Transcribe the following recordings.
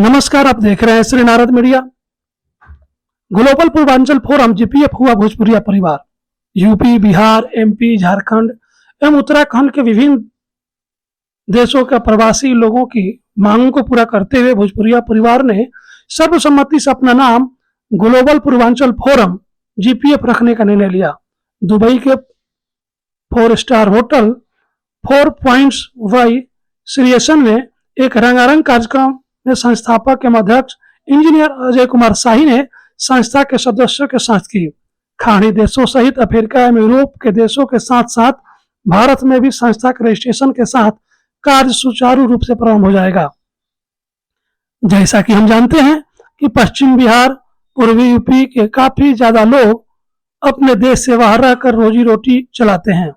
नमस्कार, आप देख रहे हैं Shri Narad media. Global Purvanchal forum GPF हुआ भोजपुरिया परिवार। यूपी, बिहार, एमपी, झारखंड एवं उत्तराखंड के विभिन्न देशों के प्रवासी लोगों की मांगों को पूरा करते हुए भोजपुरिया परिवार ने सर्वसम्मति से अपना नाम ग्लोबल पूर्वांचल फोरम जीपीएफ रखने का निर्णय लिया। दुबई के 4 स्टार होटल 4 पॉइंट्स वाई श्रीएसन में एक रंगारंग कार्यक्रम में संस्थापक एवं अध्यक्ष इंजीनियर अजय कुमार शाही ने संस्था के सदस्यों के साथ की। खाड़ी देशों सहित अफ्रीका एवं यूरोप के देशों के साथ साथ भारत में भी संस्था के रजिस्ट्रेशन के साथ कार्य सुचारू रूप से प्रारंभ हो जाएगा। जैसा कि हम जानते हैं कि पश्चिम बिहार, पूर्वी यूपी के काफी ज्यादा लोग अपने देश से बाहर रहकर रोजी रोटी चलाते हैं।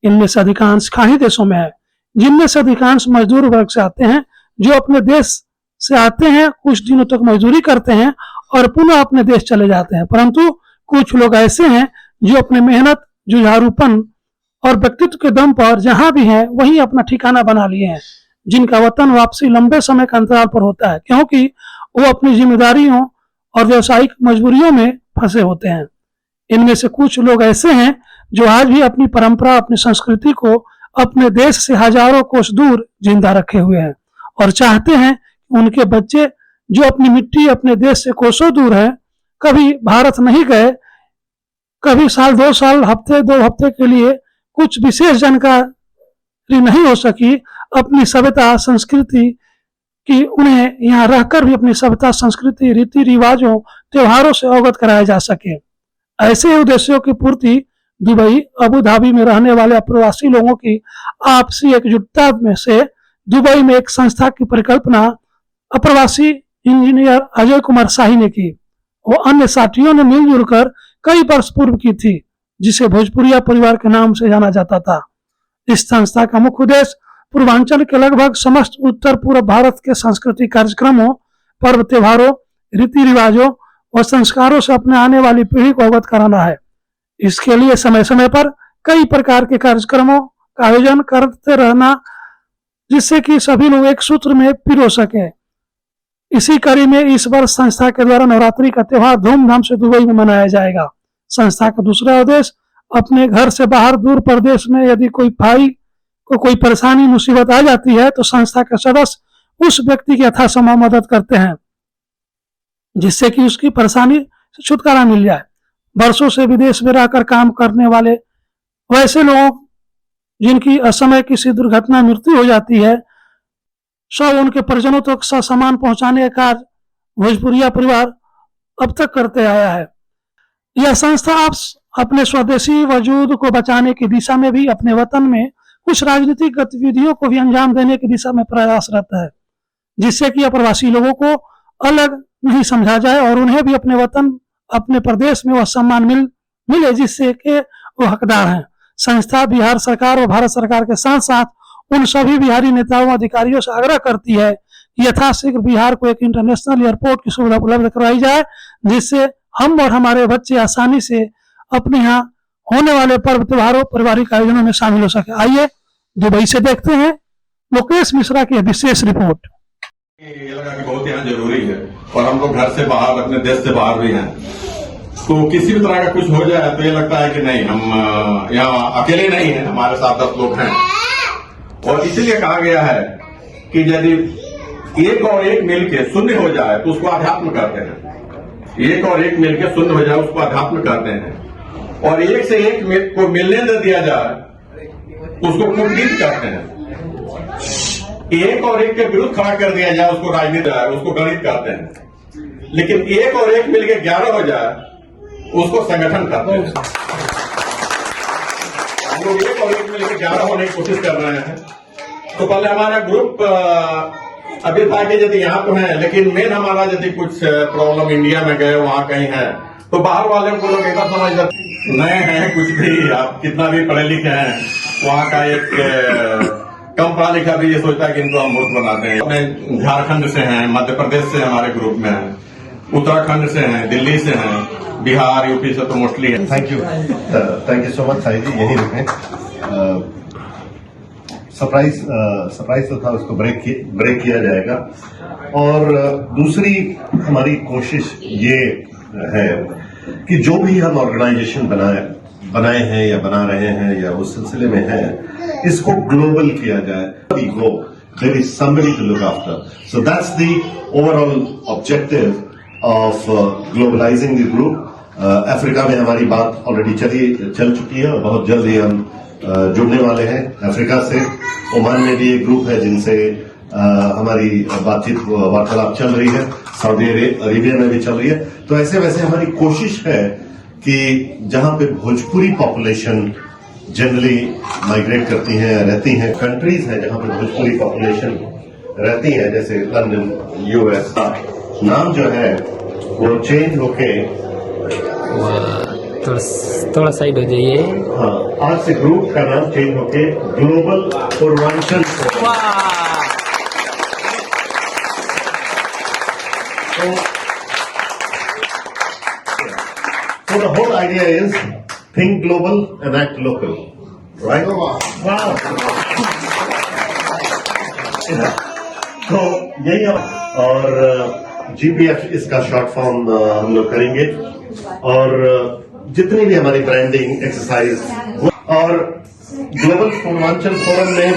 इनमें से अधिकांश खाड़ी देशों में है, जिनमें से अधिकांश मजदूर वर्ग से आते हैं, जो अपने देश से आते हैं, कुछ दिनों तक मजदूरी करते हैं और पुनः अपने देश चले जाते हैं। परंतु कुछ लोग ऐसे हैं जो अपने मेहनत, जुझारूपन और व्यक्तित्व के दम पर जहां भी हैं वहीं अपना ठिकाना बना लिए हैं, जिनका वतन वापसी लंबे समय का अंतराल पर होता है, क्योंकि वो अपनी जिम्मेदारियों और व्यवसायिक मजबूरियों में फंसे होते हैं। इनमें से कुछ लोग ऐसे हैं जो आज भी अपनी परंपरा, अपनी संस्कृति को अपने देश से हजारों कोस दूर जिंदा रखे हुए हैं और चाहते हैं उनके बच्चे जो अपनी मिट्टी, अपने देश से कोसों दूर है, कभी भारत नहीं गए, कभी साल 2 साल, हफ्ते 2 हफ्ते के लिए कुछ विशेष जानकारी नहीं हो सकी अपनी सभ्यता संस्कृति की, उन्हें यहाँ रहकर भी अपनी सभ्यता संस्कृति, रीति रिवाजों, त्योहारों से अवगत कराया जा सके। ऐसे उद्देश्यों की पूर्ति दुबई, अबू धाबी में रहने वाले प्रवासी लोगों की आपसी एकजुटता में से दुबई में एक संस्था की परिकल्पना अप्रवासी इंजीनियर अजय कुमार शाही ने की। वो अन्य साथियों ने मिलजुल कर कई वर्ष पूर्व की थी, जिसे भोजपुरिया परिवार के नाम से जाना जाता था। इस संस्था का मुख्य उद्देश्य पूर्वांचल के लगभग समस्त उत्तर पूर्व भारत के सांस्कृतिक कार्यक्रमों, पर्व त्योहारों, रीति रिवाजों और संस्कारों से अपने आने वाली पीढ़ी को अवगत कराना है। इसके लिए समय समय पर कई प्रकार के कार्यक्रमों का आयोजन करते रहना, जिससे कि सभी लोग एक सूत्र में पिरो सके। इसी कड़ी में इस वर्ष संस्था के द्वारा नवरात्रि का त्योहार धूमधाम से दुबई में मनाया जाएगा। संस्था का दूसरा उद्देश्य अपने घर से बाहर दूर प्रदेश में यदि कोई भाई को कोई परेशानी मुसीबत आ जाती है तो संस्था के सदस्य उस व्यक्ति की यथासंभव मदद करते हैं, जिससे कि उसकी परेशानी से छुटकारा मिल जाए। वर्षों से विदेश में रहकर काम करने वाले वैसे लोगों जिनकी असमय किसी दुर्घटना मृत्यु हो जाती है, सब उनके परिजनों तक सामान पहुंचाने का कार्य भोजपुरिया परिवार अब तक करते आया है। यह संस्था आप अपने स्वदेशी वजूद को बचाने की दिशा में भी अपने वतन में कुछ राजनीतिक गतिविधियों को भी अंजाम देने की दिशा में प्रयासरत है, जिससे कि अप्रवासी लोगों को अलग नहीं समझा जाए और उन्हें भी अपने वतन, अपने प्रदेश में वह सम्मान मिले जिससे कि वो हकदार हैं। संस्था बिहार सरकार और भारत सरकार के साथ साथ उन सभी बिहारी नेताओं, अधिकारियों से आग्रह करती है कि यथाशीघ्र बिहार को एक इंटरनेशनल एयरपोर्ट की सुविधा उपलब्ध करवाई जाए, जिससे हम और हमारे बच्चे आसानी से अपने यहाँ होने वाले पर्व त्योहारों, पारिवारिक आयोजनों में शामिल हो सके। आइए दुबई से देखते हैं मुकेश मिश्रा की विशेष रिपोर्ट। ये लगा कि बहुत यहाँ जरूरी है और हम लोग घर से बाहर, अपने देश से बाहर भी हैं, तो किसी भी तरह का कुछ हो जाए तो ये लगता है कि नहीं, हम यहाँ अकेले नहीं हैं, हमारे साथ 10 लोग हैं। और इसीलिए कहा गया है कि यदि एक और एक मिलके शून्य हो जाए तो उसको अध्यात्म कहते हैं। एक और एक मिलके शून्य हो जाए उसको अध्यात्म कहते हैं। और एक से एक को मिलने न दिया जाए उसको कूटनीति कहते हैं। एक और एक के विरुद्ध खड़ा कर दिया जाए उसको राजनीति, उसको गणित कहते हैं। लेकिन एक और एक मिलके 11 हो जाए उसको संगठन कहते हैं। हम लोग एक और एक मिलकर 11 होने की कोशिश कर रहे हैं। तो पहले हमारा ग्रुप अभी था कि यदि यहाँ तो है, लेकिन मेन हमारा यदि कुछ प्रॉब्लम इंडिया में गए, वहां कहीं है, तो बाहर वाले को लोग ऐसा समझ जाते नए हैं, कुछ भी आप कितना भी पढ़े लिखे हैं, वहां का एक कम पढ़ा लिखा भी ये सोचता है कि इनको हम मूर्ख बनाते हैं। अपने झारखंड से हैं, मध्य प्रदेश से हमारे ग्रुप में है, उत्तराखंड से हैं, दिल्ली से हैं, बिहार, यूपी से तो मोस्टली है। Thank you so much Sai ji, यही रुकें। सरप्राइज तो था, उसको ब्रेक किया जाएगा। और दूसरी हमारी कोशिश ये है कि जो भी हम ऑर्गेनाइजेशन बनाए हैं या बना रहे हैं या उस सिलसिले में है, इसको ग्लोबल किया जाए। गो there is somebody to look after. So that's the overall objective of globalizing the group. Africa में हमारी बात ऑलरेडी चल चुकी है और बहुत जल्द ही हम जुड़ने वाले हैं अफ्रीका से। ओमान में भी एक ग्रुप है जिनसे हमारी बातचीत वार्तालाप चल रही है, सऊदी अरेबिया में भी चल रही है। तो ऐसे वैसे हमारी कोशिश है कि जहां पे भोजपुरी पॉपुलेशन जनरली माइग्रेट करती हैं, रहती हैं, कंट्रीज हैं जहां पे भोजपुरी पॉपुलेशन रहती है, जैसे लंदन, यूएस, नाम जो है वो चेंज होके थोड़ा साइड हो जाइए। हाँ, आज से ग्रुप का नाम चेंज होके global Purvanchal forum. So the whole idea is think global and act local, right? Wow. तो यही और GPF इसका शॉर्ट फॉर्म हम लोग करेंगे और जितनी भी हमारी ब्रांडिंग एक्सरसाइज और ग्लोबल पूर्वांचल फोरम में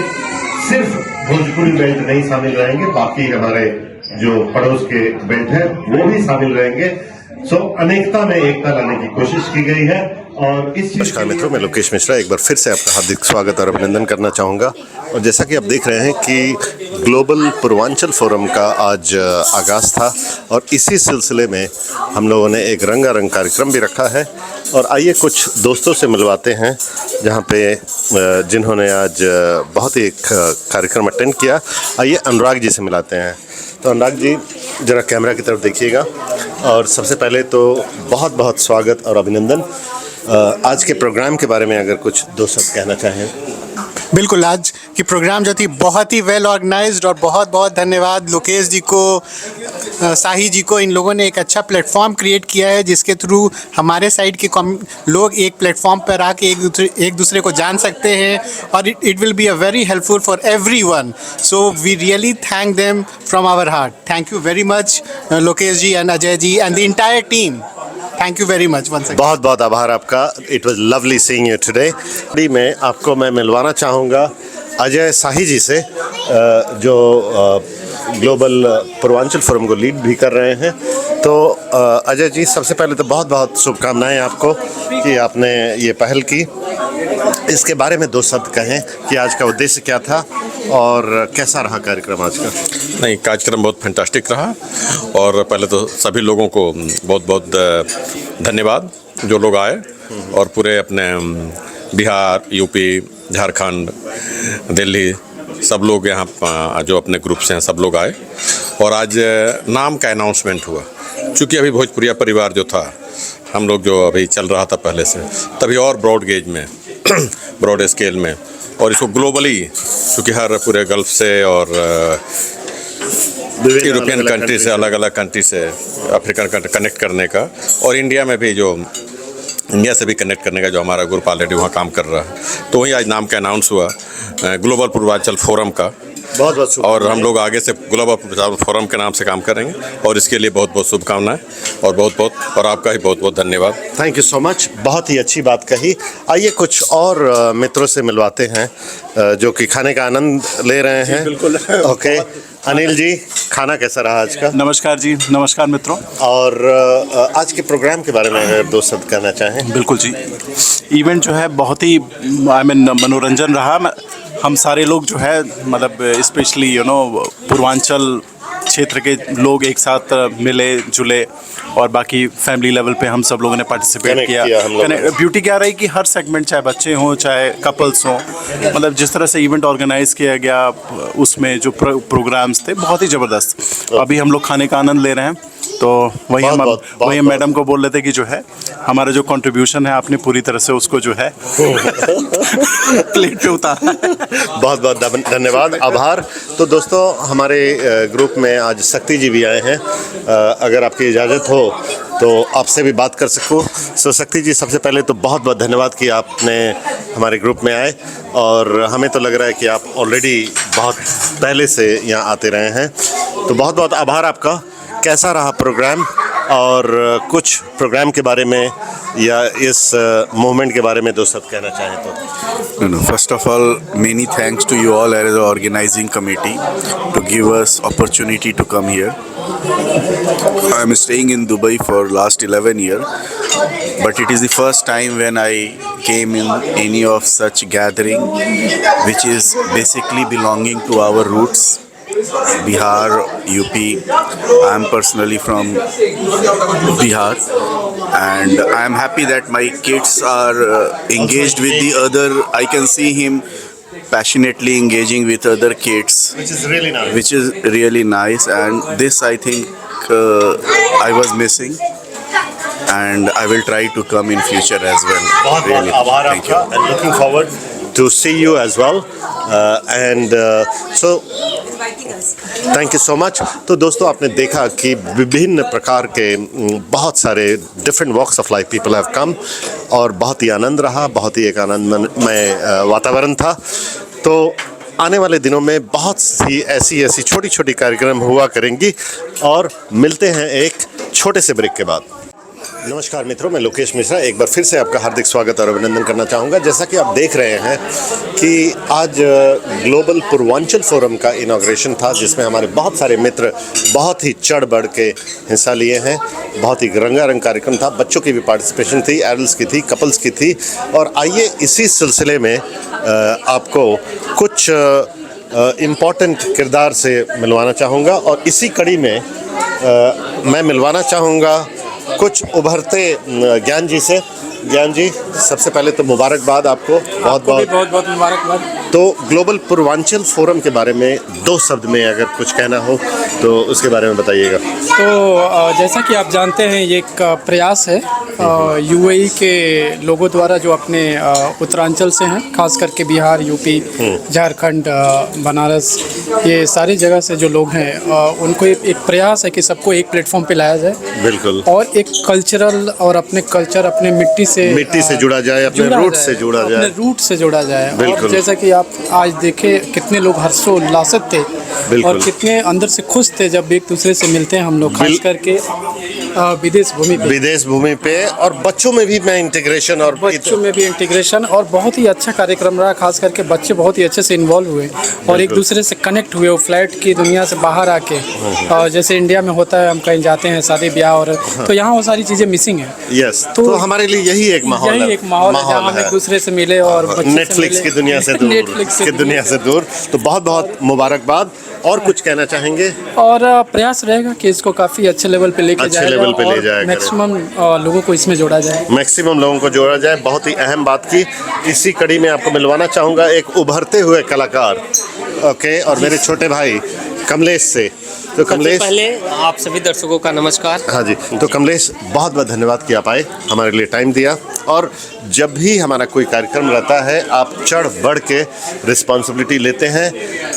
सिर्फ भोजपुरी बेल्ट नहीं शामिल रहेंगे, बाकी हमारे जो पड़ोस के बेल्ट हैं वो भी शामिल रहेंगे। सो अनेकता में एकता लाने की कोशिश की गई है। और इस नमस्कार मित्रों, मैं लोकेश मिश्रा एक बार फिर से आपका हार्दिक स्वागत और अभिनंदन करना चाहूँगा। और जैसा कि आप देख रहे हैं कि ग्लोबल पूर्वांचल फोरम का आज आगाज़ था और इसी सिलसिले में हम लोगों ने एक रंगारंग कार्यक्रम भी रखा है। और आइए कुछ दोस्तों से मिलवाते हैं जहाँ पे जिन्होंने आज बहुत ही एक कार्यक्रम अटेंड किया। आइए अनुराग जी से मिलाते हैं। तो अनुराग जी ज़रा कैमरा की तरफ देखिएगा। और सबसे पहले तो बहुत बहुत स्वागत और अभिनंदन। आज के प्रोग्राम के बारे में अगर कुछ दो शब्द कहना चाहें। बिल्कुल, आज की प्रोग्राम जो थी बहुत ही वेल ऑर्गेनाइज्ड और बहुत बहुत धन्यवाद लोकेश जी को, साही जी को। इन लोगों ने एक अच्छा प्लेटफॉर्म क्रिएट किया है जिसके थ्रू हमारे साइड के लोग एक प्लेटफॉर्म पर आके एक दूसरे को जान सकते हैं और it will be a very helpful for everyone. So we really thank them from our heart. Thank you very much Lokesh ji and Ajay ji and the entire team. Thank you very much once again. बहुत बहुत आभार आपका। It was lovely seeing you today. मैं मिलवाना चाहूँगा अजय साही जी से जो global Purvanchal forum को लीड भी कर रहे हैं। तो अजय जी, सबसे पहले तो बहुत बहुत शुभकामनाएं आपको कि आपने ये पहल की। इसके बारे में दो शब्द कहें कि आज का उद्देश्य क्या था और कैसा रहा कार्यक्रम आज का। नहीं, कार्यक्रम बहुत फैंटास्टिक रहा और पहले तो सभी लोगों को बहुत बहुत धन्यवाद जो लोग आए और पूरे अपने बिहार, यूपी, झारखंड, दिल्ली सब लोग यहाँ जो अपने ग्रुप से हैं सब लोग आए। और आज नाम का अनाउंसमेंट हुआ। चूँकि अभी भोजपुरिया परिवार जो था हम लोग जो अभी चल रहा था पहले से, तभी और ब्रॉड गेज में ब्रॉड स्केल में और इसको ग्लोबली, चूँकि हर पूरे गल्फ से और यूरोपियन कंट्री से, अलग अलग कंट्री से अफ्रीकन कनेक्ट करने का और इंडिया में भी जो इंडिया से भी कनेक्ट करने का जो हमारा ग्रुप ऑलरेडी वहाँ काम कर रहा है। तो वहीं आज नाम का अनाउंस हुआ ग्लोबल पूर्वांचल फोरम का। बहुत बहुत और हम लोग आगे से ग्लोबल पूर्वांचल फोरम के नाम से काम करेंगे और इसके लिए बहुत बहुत शुभकामनाएं और बहुत बहुत और आपका ही बहुत बहुत धन्यवाद। Thank you so much. बहुत ही अच्छी बात कही। आइए कुछ और मित्रों से मिलवाते हैं जो कि खाने का आनंद ले रहे हैं। बिल्कुल। ओके, अनिल जी, खाना कैसा रहा आज का? नमस्कार जी, नमस्कार मित्रों। और आज के प्रोग्राम के बारे में अगर दो शब्द कहना चाहें। बिल्कुल जी, इवेंट जो है बहुत ही मनोरंजन रहा। हम सारे लोग जो है मतलब स्पेशली पूर्वांचल क्षेत्र के लोग एक साथ मिले जुले और बाकी फैमिली लेवल पे हम सब लोगों ने पार्टिसिपेट किया। ब्यूटी क्या रही कि हर सेगमेंट, चाहे बच्चे हों चाहे कपल्स हों, मतलब जिस तरह से इवेंट ऑर्गेनाइज किया गया उसमें जो प्रोग्राम्स थे बहुत ही ज़बरदस्त। अभी हम लोग खाने का आनंद ले रहे हैं। तो वही हम मैडम को बोल रहे थे कि जो है हमारा जो कंट्रीब्यूशन है आपने पूरी तरह से उसको जो है प्लेट पे उतारा। बहुत बहुत धन्यवाद, आभार। तो दोस्तों, हमारे ग्रुप में आज शक्ति जी भी आए हैं। अगर आपकी इजाज़त हो तो आपसे भी बात कर सकूँ। सो शक्ति जी, सबसे पहले तो बहुत बहुत धन्यवाद कि आपने हमारे ग्रुप में आए, और हमें तो लग रहा है कि आप ऑलरेडी बहुत पहले से यहाँ आते रहे हैं, तो बहुत बहुत आभार आपका। कैसा रहा प्रोग्राम, और कुछ प्रोग्राम के बारे में या इस मूवमेंट के बारे में दो शब्द कहना चाहें तो? No, first of all, many thanks to you all as the organizing committee to give us opportunity to come here. I am staying in Dubai for last 11 years, but it is the first time when I came in any of such gathering, which is basically belonging to our roots. Bihar, UP. I am personally from Bihar, and I am happy that my kids are engaged with the other. I can see him passionately engaging with other kids, Which is really nice. which is really nice. And this, I think, I was missing, and I will try to come in future as well. बहुत बहुत Really. आभार Thank you. आपका, and looking forward to see you as well, and so thank you so much. तो दोस्तों, आपने देखा कि विभिन्न प्रकार के बहुत सारे different walks of life people have come, और बहुत ही आनंद रहा, बहुत ही एक आनंदमय वातावरण था। तो आने वाले दिनों में बहुत सी ऐसी छोटी छोटी कार्यक्रम हुआ करेंगी, और मिलते हैं एक छोटे से ब्रेक के बाद। नमस्कार मित्रों, मैं लोकेश मिश्रा एक बार फिर से आपका हार्दिक स्वागत और अभिनंदन करना चाहूँगा। जैसा कि आप देख रहे हैं कि आज ग्लोबल पूर्वांचल फोरम का इनॉग्रेशन था, जिसमें हमारे बहुत सारे मित्र बहुत ही चढ़ बढ़ के हिस्सा लिए हैं। बहुत ही रंगारंग कार्यक्रम था, बच्चों की भी पार्टिसिपेशन थी, एडल्ट्स की थी, कपल्स की थी। और आइए इसी सिलसिले में आपको कुछ इम्पॉर्टेंट किरदार से मिलवाना चाहूँगा, और इसी कड़ी में मैं मिलवाना चाहूँगा कुछ उभरते ज्ञान जी से। ज्ञान जी, सबसे पहले तो मुबारकबाद आपको, बहुत बहुत मुबारकबाद। तो ग्लोबल पूर्वांचल फोरम के बारे में दो शब्द में अगर कुछ कहना हो तो उसके बारे में बताइएगा। तो जैसा कि आप जानते हैं, ये एक प्रयास है यूएई के लोगों द्वारा, जो अपने उत्तरांचल से हैं, खास करके बिहार, यूपी, झारखंड, बनारस, ये सारी जगह से जो लोग हैं, उनको एक प्रयास है कि सबको एक प्लेटफॉर्म पे लाया जाए। बिल्कुल। और एक कल्चरल और अपने कल्चर, अपने मिट्टी से जुड़ा जाए, अपने रूट से जुड़ा जाए, अपने रूट से जोड़ा जाए। बिल्कुल। और जैसा कि आप आज देखे, कितने लोग हर्षोल्लासित थे और कितने अंदर से खुश थे जब एक दूसरे से मिलते हैं हम लोग, खास करके विदेश भूमि पे। और बच्चों में भी इंटीग्रेशन, और बच्चों में भी इंटीग्रेशन, और बहुत ही अच्छा कार्यक्रम रहा। खास करके बच्चे बहुत ही अच्छे से इन्वॉल्व हुए और एक दूसरे से कनेक्ट हुए। वो फ्लैट की दुनिया से बाहर आके, और जैसे इंडिया में होता है, हम कहीं जाते हैं शादी ब्याह, और तो यहाँ वो सारी चीज़ें मिसिंग है। यस, तो हमारे लिए यही एक माहौल है जहाँ हम एक दूसरे से मिले और नेटफ्लिक्स की दुनिया से दूर, नेटफ्लिक्स की दुनिया से दूर। तो बहुत बहुत मुबारकबाद। और कुछ कहना चाहेंगे? और प्रयास रहेगा कि इसको काफ़ी अच्छे लेवल पे लेके जाए, मैक्सिमम लोगों को इसमें जोड़ा जाए, मैक्सिमम लोगों को जोड़ा जाए। बहुत ही अहम बात की। इसी कड़ी में आपको मिलवाना चाहूँगा एक उभरते हुए कलाकार, ओके, और मेरे छोटे भाई कमलेश से। तो कमलेश, पहले आप सभी दर्शकों का नमस्कार। हाँ जी। तो कमलेश, बहुत बहुत धन्यवाद कि आप आए, हमारे लिए टाइम दिया, और जब भी हमारा कोई कार्यक्रम रहता है आप चढ़ बढ़ के रिस्पॉन्सिबिलिटी लेते हैं,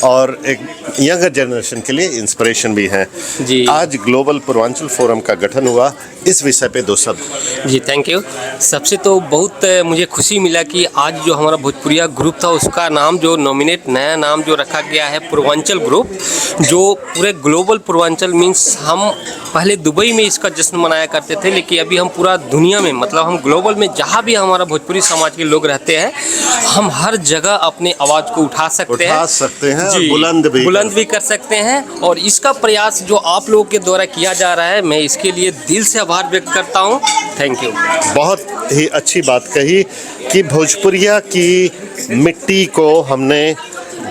और एक यंगर जनरेशन के लिए इंस्पिरेशन भी हैं जी। आज ग्लोबल पूर्वांचल फोरम का गठन हुआ, इस विषय पे दो शब्द। जी, थैंक यू। सबसे तो बहुत मुझे खुशी मिला कि आज जो हमारा भोजपुरिया ग्रुप था, उसका नाम जो नॉमिनेट, नया नाम जो रखा गया है पूर्वांचल ग्रुप, जो पूरे ग्लोबल पूर्वांचल मीन्स हम पहले दुबई में इसका जश्न मनाया करते थे, लेकिन अभी हम पूरा दुनिया में, मतलब हम ग्लोबल में जहाँ भी हमारा भोजपुरी समाज के लोग रहते हैं, हम हर जगह अपने आवाज़ को उठा सकते हैं जी, बुलंद भी कर सकते हैं। और इसका प्रयास जो आप लोगों के द्वारा किया जा रहा है, मैं इसके लिए दिल से आभार व्यक्त करता हूँ। Thank you. बहुत ही अच्छी बात कही कि भोजपुरिया की मिट्टी को हमने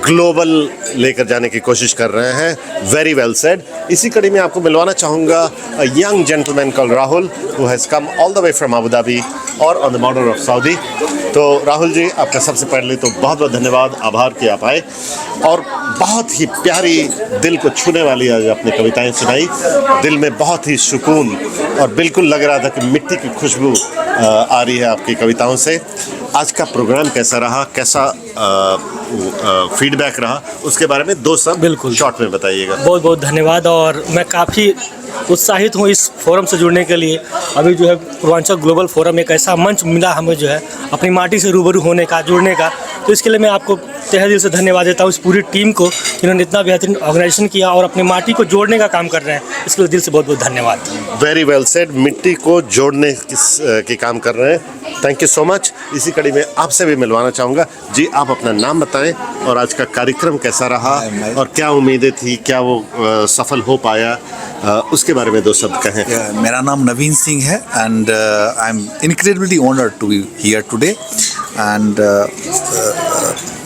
ग्लोबल लेकर जाने की कोशिश कर रहे हैं। Very well said. इसी कड़ी में आपको मिलवाना चाहूँगा a young gentleman called Rahul, who has come all the way from Abu Dhabi और on the border of Saudi. तो राहुल जी, आपका सबसे पहले तो बहुत बहुत धन्यवाद, आभार कि आप आए, और बहुत ही प्यारी, दिल को छूने वाली आज आपने कविताएं सुनाई। दिल में बहुत ही सुकून, और बिल्कुल लग रहा था कि मिट्टी की खुशबू आ रही है आपकी कविताओं से। आज का प्रोग्राम कैसा रहा, कैसा फीडबैक रहा, उसके बारे में दो शब्द बिल्कुल। शॉर्ट में बताइएगा। बहुत बहुत धन्यवाद। और मैं काफ़ी उत्साहित हूँ इस फोरम से जुड़ने के लिए। अभी जो है पूर्वांचल ग्लोबल फोरम एक ऐसा मंच मिला हमें जो है अपनी माटी से रूबरू होने का, जुड़ने का। तो इसके लिए मैं आपको तहे दिल से धन्यवाद देता हूँ, इस पूरी टीम को जिन्होंने इतना बेहतरीन ऑर्गेनाइजेशन किया और अपनी माटी को जोड़ने का काम कर रहे हैं। इसके लिए दिल से बहुत बहुत धन्यवाद। Very well said. मिट्टी को जोड़ने के काम कर रहे हैं। Thank you so much. इसी कड़ी में आपसे भी मिलवाना चाहूँगा। जी, आप अपना नाम बताएं और आज का कार्यक्रम कैसा रहा और क्या उम्मीदें थी, क्या वो सफल हो पाया, उसके बारे में दो शब्द कहें। मेरा नाम नवीन सिंह है and I am incredibly honoured to be here today and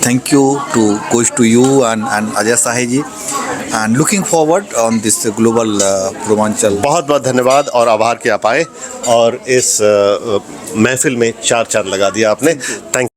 thank you goes to you and Ajay Sahi ji and looking forward on this global Purvanchal. बहुत बहुत धन्यवाद और आभार कि आप आए और इस महफिल में चार चांद लगा दिया आपने। थैंक